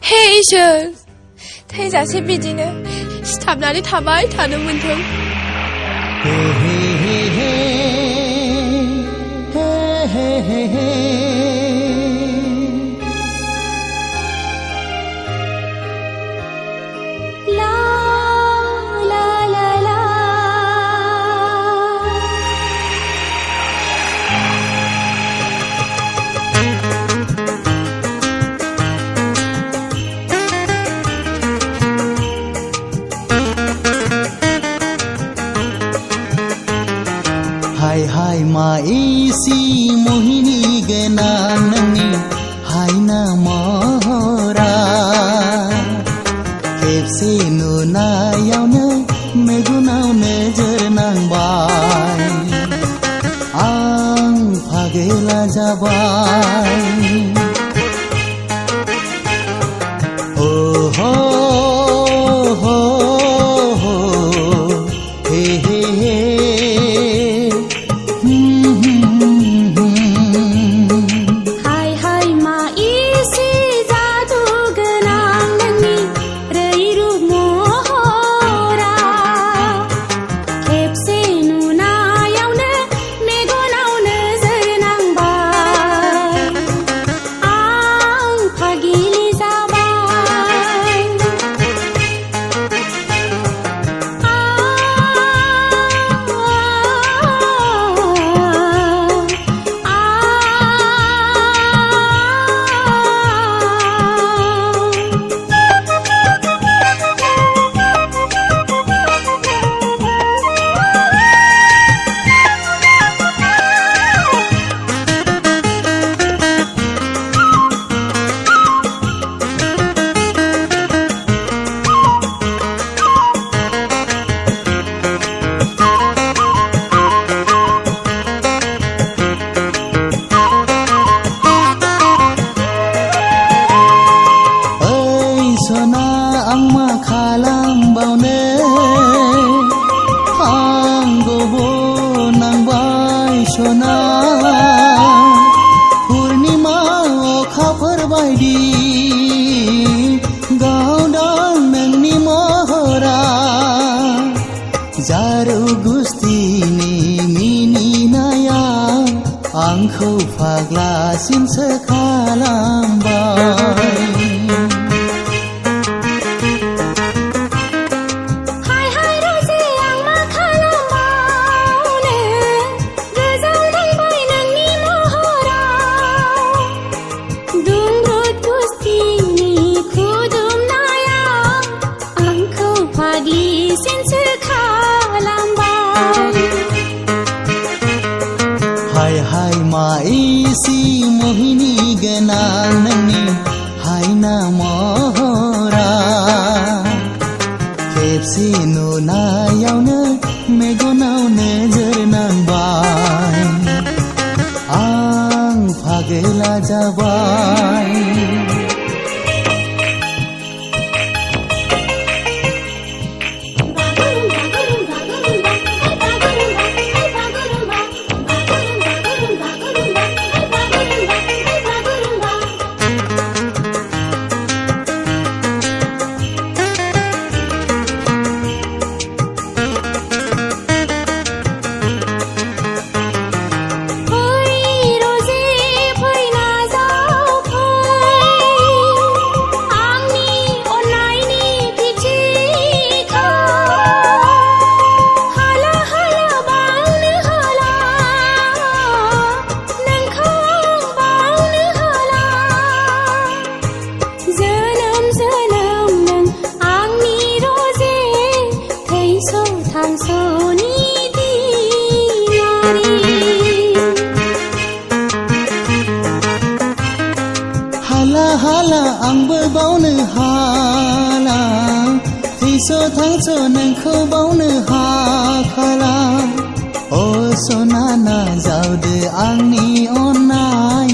हे इसोर थैजासे बिदिनो सिथाबनानै थाबाय थानो मोनथों। हाय हाय मा इसी मोहिनी गेना नंगनी हाय ना महरा खेबसे नुनायावनो मेगनाव नोजोर नांबाय आं फागोला जाबाय। ओ हो हो हो हे हे हे पूर्णिमा अखाफोर बायदि गावदां नोंनि महरा जारौ गुस्थिनि मिनिनाया आंखौ फाग्लासिनसो खालामबाय। हाय हाय मा इसी मोहिनी गेना नोंनि हाय ना महरा खेबसे नुनायावनो मेगनाव नोजोर नांबाय आं फागोला जाबाय। हाला हाला आंबो बावनो हाला थैस' थांस' नोंखौ बावनो हाखाला अ सना नाजावदो आंनि अननाय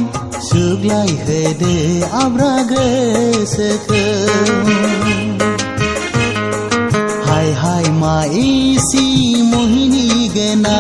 सुग्लाय होदो आब्रा गोसोखौ। हाय हाय मा इसी मोहिनी गेना